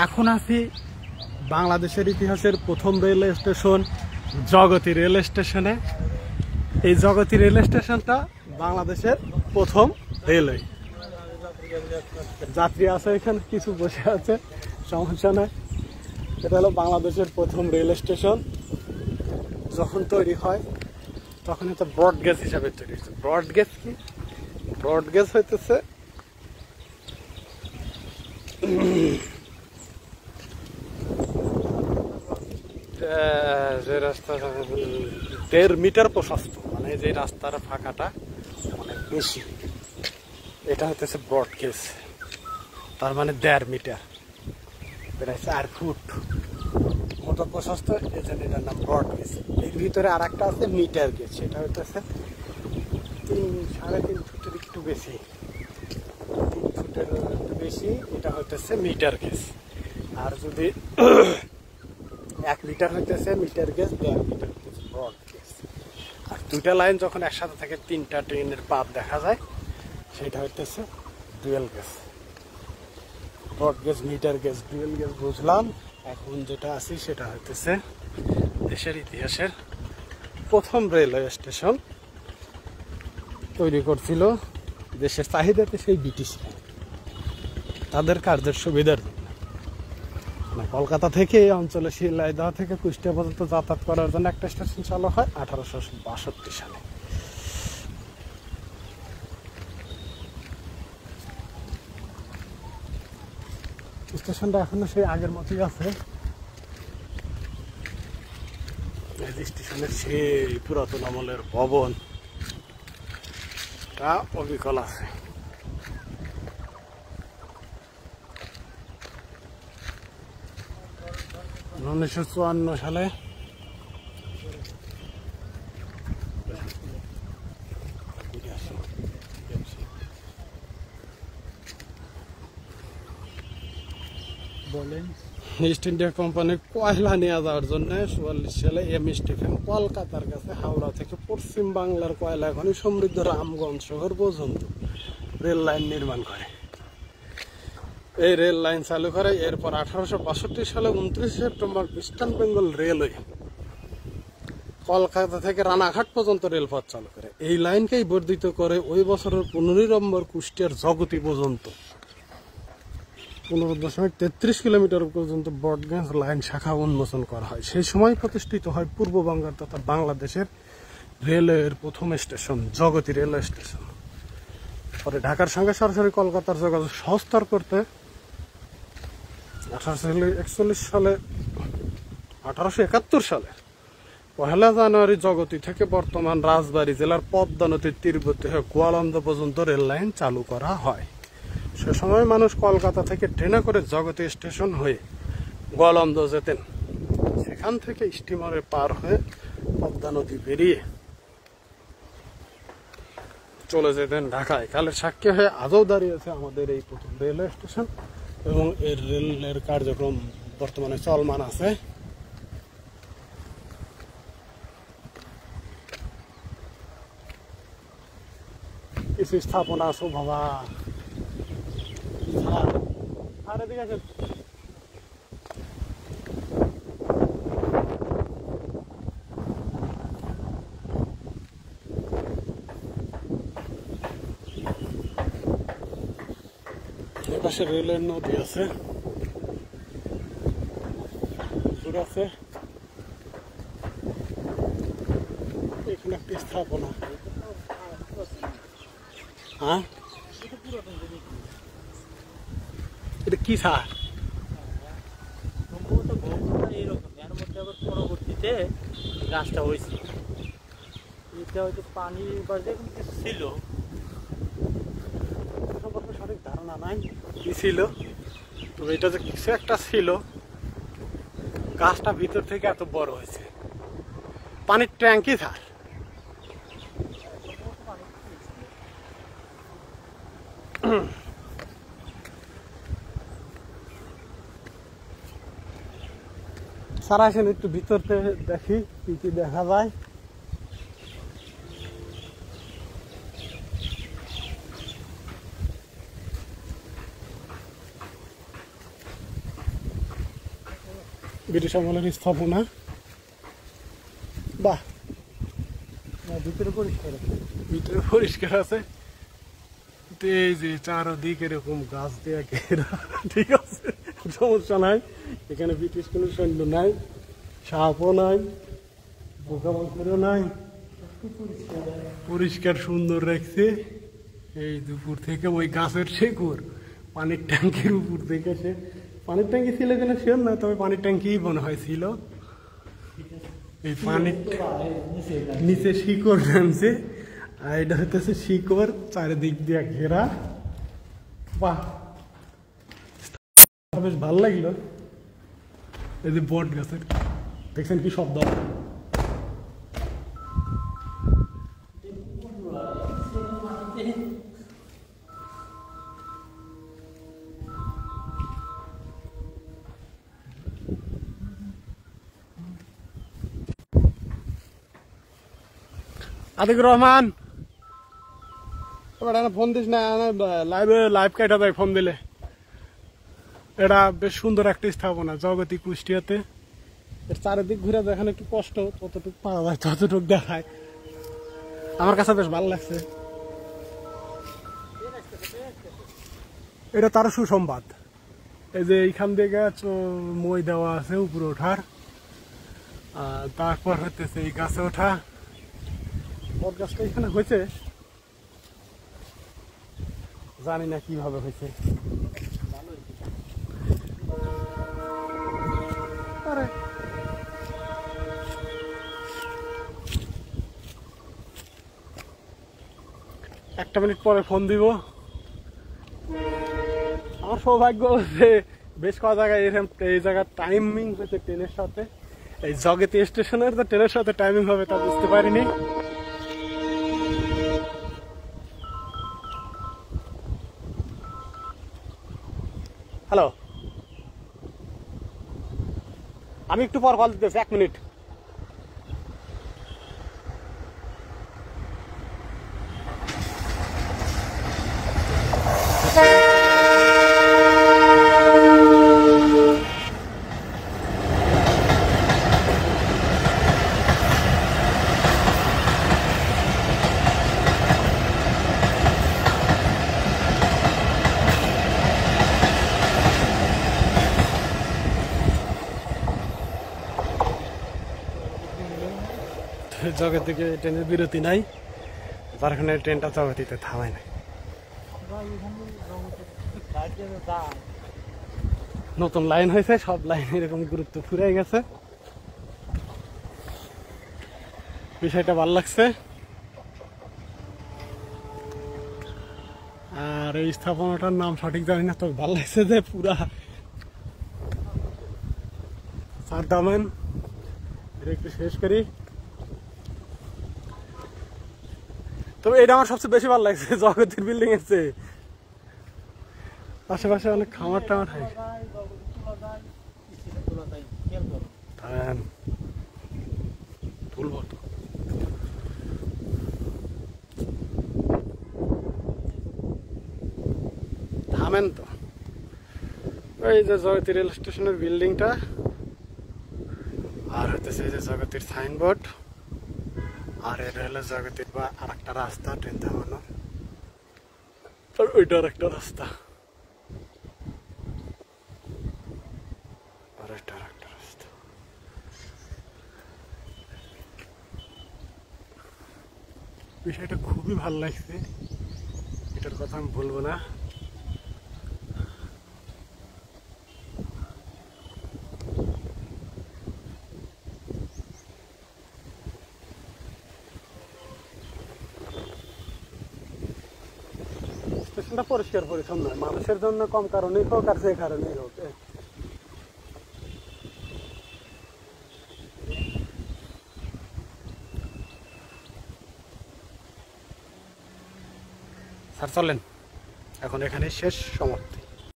এখন আছি বাংলাদেশের ইতিহাসের প্রথম রেল স্টেশন জগতী রেল স্টেশনে। এই জগতী রেল স্টেশনটা বাংলাদেশের প্রথম রেলওয়ে। যাত্রী আছে এখানে, কিছু বসে আছে, সমস্যা নাই। এটা হলো বাংলাদেশের প্রথম রেল স্টেশন। যখন তৈরি হয় তখন এটা ব্রডগেজ হিসাবে তৈরি হয়েছে। ব্রডগেজ কি? ব্রডগেজ হইতেছে যে রাস্তা 1.5 মিটার প্রশস্ত, মানে যে রাস্তার ফাঁকাটা অনেক বেশি, এটা হইতেছে ব্রডগেজ। তার মানে 1.5 মিটার, প্রায় 4 ফুট মতো প্রশস্ত, এজন্য এটার নাম ব্রডগেজ। এর ভিতরে আর একটা আছে মিটার গেজ, সেটা হইতেছে 3-3.5 ফুটের একটু বেশি, 3 ফুটের একটু বেশি, এটা হইতেছে মিটার গেজ। আর যদি 1 মিটার হইতেছে মিটার গেজ, 1.5 মিটার হইতেছে ব্রড গেজ। আর দুইটা লাইন যখন একসাথে থাকে, 3টা ট্রেনের পাত দেখা যায়, সেটা হইতেছে dual gauge. Broad gauge, metre gauge, dual gauge বুঝলাম। এখন যেটা আছি সেটা হইতেছে দেশের ইতিহাসের প্রথম রেলওয়ে স্টেশন। তৈরি করছিল দেশের চাহিদাতে সেই ব্রিটিশরা, তাদের কার্যের সুবিধার জন্য। কলকাতা থেকে এই অঞ্চলে শিয়ালদহ থেকে কুষ্টিয়া পর্যন্ত যাতায়াত করার জন্য একটা স্টেশন চালু হয় 1862 সালে। স্টেশনটা এখনো সেই আগের মতোই আছে। স্টেশনের সেই পুরাতন আমলের ভবন অবিকল আছে। 1954 সালে ইস্ট ইন্ডিয়া কোম্পানির কয়লা নিয়ে যাওয়ার জন্য 44 সালে এম স্টিফেন কলকাতার কাছে হাওড়া থেকে পশ্চিম বাংলার কয়লা খনি সমৃদ্ধ রামগঞ্জ শহর পর্যন্ত রেল লাইন নির্মাণ করে। এই রেল লাইন চালু করে। এরপর 1862 সালে 29 September eastern Bengal railway Kolkata থেকে রানাঘাট পর্যন্ত রেলপথ চালু করে। এই লাইনকেই বর্ধিত করে ওই বছরের 15 নম্বর কুষ্টিয়ার জগতী পর্যন্ত 15.33 কিলোমিটার পর্যন্ত ব্রডগেজ লাইন শাখা উন্মোচন করা হয়। সেই সময় প্রতিষ্ঠিত হয় পূর্ববঙ্গের তথা বাংলাদেশের রেলওয়ের প্রথম স্টেশন জগতী রেলওয়ে স্টেশন। পরে ঢাকার সঙ্গে সরাসরি কলকাতার যোগাযোগ সহজতর করতে 1871 সালে 1 জানুয়ারি জগতী থেকে বর্তমান রাজবাড়ী জেলার পদ্মা নদীর তীরবর্তী হয়ে গোয়ালন্দ পর্যন্ত রেল লাইন চালু করা হয়। সে সময় মানুষ কলকাতা থেকে ট্রেনে করে জগতী স্টেশন হয়ে গোয়ালন্দ যেতেন। সেখান থেকে স্টিমারে পার হয়ে পদ্মা নদী পেরিয়ে চলে যেতেন ঢাকায়। কালের সাক্ষী হয়ে আজও দাঁড়িয়েছে আমাদের এই প্রথম রেলওয়ে স্টেশন, এবং এর রেলের কার্যক্রম বর্তমানে চলমান আছে। কিছু স্থাপনা আছে বাবা, আর এদিকে আছে এপাশে রেলের নদী আছে, আছে এখানে একটি স্থাপনা। হ্যাঁ, এটা কি সার? পরবর্তীতে গাছটা হয়েছে, এটা হয়তো পানি বাজে কিছু ছিল, সম্পর্কে সঠিক ধারণা নাই কি ছিল, তবে এটা যে কিছু একটা ছিল। গাছটা ভিতর থেকে এত বড় হয়েছে। পানির ট্যাঙ্কি স্যার, স্যার আসেন একটু ভিতরতে দেখি কি কি দেখা যায়। ব্রিটিশ আমলের স্থাপনা। বাহ, ভিতরে পরিষ্কার আছে। ভিতরে পরিষ্কার আছে। তো এই যে চারদিক এরকম গাছ দিয়ে ঘেরা, ঠিক আছে, সমস্যা নাই। এখানে ব্রিটিশ কোনো সৈন্য নাই, সাপও নাই, পোকামাকড়ও নাই, পরিষ্কার সুন্দর রাখছে। এই দুপুর থেকে ওই গাছের শেকড় পানির ট্যাঙ্কির উপর থেকে সে, পানির ট্যাঙ্কি ছিল কিনা শিওর না, তবে পানির ট্যাঙ্কি মনে হয় ছিল। এই পানির নিচে শিকড় নামছে, আর এটা হইতেছে শিকড় চারিদিক দিয়ে ঘেরা। বাহ, বেশ ভালো লাগলো। এই যে বট গাছের দেখছেন কি শব্দ, আতিকুর রহমান ফোন দিস না, লাইভ কাটা যায় ফোন দিলে। এটা বেশ সুন্দর একটা স্থাপনা জগতী কুষ্টিয়াতে। এর চারিদিক ঘুরে দেখানো একটু কষ্ট, যতটুকু পাওয়া যায় ততটুকু দেখায়। আমার কাছে বেশ ভালো লাগছে। এটা তার সুসংবাদ। এই যে এইখান থেকে মই দেওয়া আছে উপরে ওঠার, তারপর হইতেছে এই গাছে ওঠা। বট গাছটা এখানে হয়েছে, জানি না কিভাবে হয়েছে। একটা মিনিট পরে ফোন দিব। আমার সৌভাগ্য যে বেশ কয়েক জায়গায় এই জায়গার টাইমিং হয়েছে ট্রেনের সাথে, এই জগতী স্টেশনের যে ট্রেনের সাথে টাইমিং হবে তা বুঝতে পারিনি। হ্যালো, আমি একটু পর কল দিতেছি, 1 মিনিট। জগৎ থেকে ট্রেনের বিরতি নাই, যার কারণে ট্রেনটা জগতিতে থামায় না। নতুন লাইন হয়েছে, সব লাইন এরকম গুরুত্ব ফুরাই গেছে। বিষয়টা ভালো লাগছে। আর এই স্থাপনাটার নাম সঠিক জানি না, তবে ভালো লাগছে যে পুরা সারদামেন। এটা একটু শেষ করি। তবে এটা আমার সবচেয়ে বেশি ভালো লাগছে জগতের বিল্ডিং এর চেয়ে। আশেপাশে অনেক খামার টামার হয়। তুলবো তো, থামেন তো। এই যে জগতী রেল স্টেশনের বিল্ডিংটা, আর হইতেছে এই যে জগতীর সাইনবোর্ড, আর এটা হলো জগতীর বা আর একটা রাস্তা ট্রেন থামানো, আর ওইটা আর একটা রাস্তা, আর এটা আর একটা রাস্তা। বিষয়টা খুবই ভালো লাগছে, এটার কথা আমি বলবো না। স্টেশনটা পরিষ্কার পরিচ্ছন্ন, মানুষের জন্য কম কারণেই হোক আর যে কারণেই হোক। স্যার চলেন, এখন এখানে শেষ, সমাপ্তি।